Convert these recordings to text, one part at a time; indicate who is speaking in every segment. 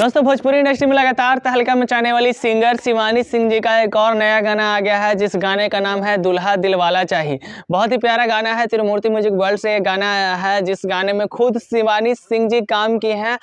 Speaker 1: दोस्तों भोजपुरी इंडस्ट्री में लगातार तहलका मचाने वाली सिंगर शिवानी सिंह जी का एक और नया गाना आ गया है, जिस गाने का नाम है दुल्हा दिलवाला चाहिए। बहुत ही प्यारा गाना है। त्रिमूर्ति म्यूजिक वर्ल्ड से एक गाना आया है, जिस गाने में खुद शिवानी सिंह जी काम की हैं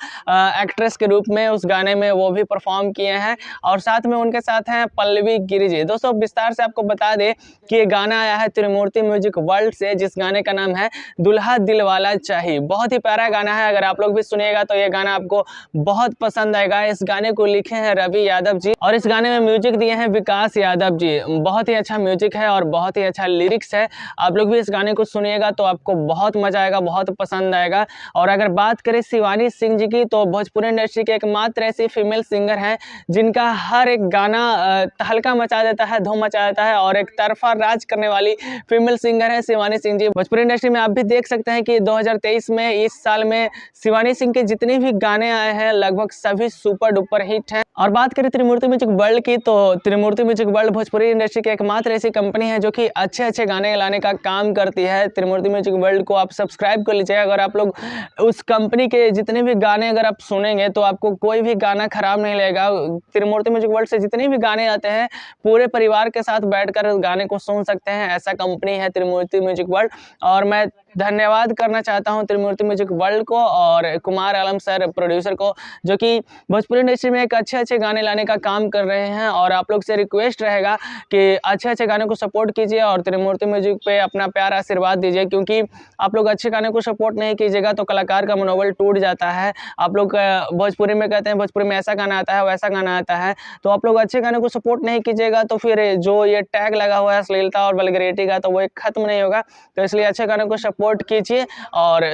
Speaker 1: एक्ट्रेस के रूप में। उस गाने में वो भी परफॉर्म किए हैं और साथ में उनके साथ हैं पल्लवी गिरी जी। दोस्तों विस्तार से आपको बता दें कि ये गाना आया है त्रिमूर्ति म्यूजिक वर्ल्ड से, जिस गाने का नाम है दुल्हा दिलवाला चाहिए। बहुत ही प्यारा गाना है। अगर आप लोग भी सुनिएगा तो ये गाना आपको बहुत पसंद आएगा। इस गाने को लिखे हैं रवि यादव जी और इस गाने में म्यूजिक दिए हैं विकास यादव जी। बहुत ही अच्छा म्यूजिक है और बहुत ही अच्छा लिरिक्स है। आप लोग भी इस गाने को सुनिएगा तो आपको बहुत मजा आएगा, बहुत पसंद आएगा। और अगर बात करें शिवानी सिंह जी की, तो भोजपुरी इंडस्ट्री के एकमात्र ऐसी फीमेल सिंगर हैं जिनका हर एक गाना तहलका मचा देता है, धूम मचा देता है और एक तरफा राज करने वाली फीमेल सिंगर है शिवानी सिंह जी। भोजपुरी इंडस्ट्री में आप भी देख सकते हैं कि 2023 में, इस साल में शिवानी सिंह के जितने भी गाने आए हैं लगभग सभी सुपर डुपर हिट हैं। और बात करें त्रिमूर्ति म्यूजिक वर्ल्ड की, तो त्रिमूर्ति म्यूजिक वर्ल्ड भोजपुरी इंडस्ट्री की एकमात्र ऐसी कंपनी है जो कि अच्छे अच्छे गाने लाने का काम करती है। त्रिमूर्ति म्यूजिक वर्ल्ड को आप सब्सक्राइब कर लीजिएगा। अगर आप लोग उस कंपनी के जितने भी गाने अगर आप सुनेंगे तो आपको कोई भी गाना खराब नहीं लगेगा। त्रिमूर्ति म्यूजिक वर्ल्ड से जितने भी गाने आते हैं पूरे परिवार के साथ बैठकर गाने को सुन सकते हैं। ऐसा कंपनी है त्रिमूर्ति म्यूजिक वर्ल्ड। और मैं धन्यवाद करना चाहता हूं त्रिमूर्ति म्यूजिक वर्ल्ड को और कुमार आलम सर प्रोड्यूसर को, जो कि भोजपुरी इंडस्ट्री में एक अच्छे अच्छे गाने लाने का काम कर रहे हैं। और आप लोग से रिक्वेस्ट रहेगा कि अच्छे अच्छे गाने को सपोर्ट कीजिए और त्रिमूर्ति म्यूजिक पे अपना प्यार आशीर्वाद दीजिए, क्योंकि आप लोग अच्छे गाने को सपोर्ट नहीं कीजिएगा तो कलाकार का मनोबल टूट जाता है। आप लोग भोजपुरी में कहते हैं भोजपुरी में ऐसा गाना आता है, वैसा गाना आता है, तो आप लोग अच्छे गाने को सपोर्ट नहीं कीजिएगा तो फिर जो ये टैग लगा हुआ है अश्लीलता और वल्गैरिटी का, तो वो एक खत्म नहीं होगा। तो इसलिए अच्छे गाने को सपोर्ट कीजिए और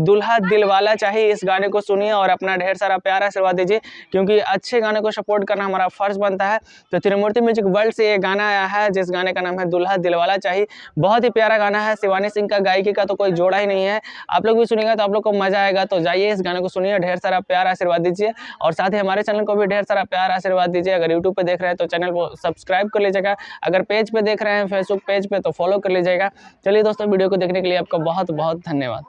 Speaker 1: दुल्हा दिलवाला चाहिए इस गाने को सुनिए और अपना ढेर सारा प्यार आशीर्वाद दीजिए, क्योंकि अच्छे गाने को सपोर्ट करना हमारा फर्ज बनता है। तो त्रिमूर्ति म्यूजिक वर्ल्ड से ये गाना आया है, जिस गाने का नाम है दुल्हा दिलवाला चाहिए। बहुत ही प्यारा गाना है। शिवानी सिंह का गायकी का तो कोई जोड़ा ही नहीं है। आप लोग भी सुनिएगा तो आप लोग को मजा आएगा। तो जाइए इस गाने को सुनिए, ढेर सारा प्यार आशीर्वाद दीजिए और साथ ही हमारे चैनल को भी ढेर सारा प्यार आशीर्वाद दीजिए। अगर यूट्यूब पे देख रहे हैं तो चैनल को सब्सक्राइब कर लीजिएगा। अगर पेज पे देख रहे हैं फेसबुक पेज पे तो फॉलो कर लीजिएगा। चलिए दोस्तों, वीडियो को देखने के लिए आपका बहुत बहुत धन्यवाद।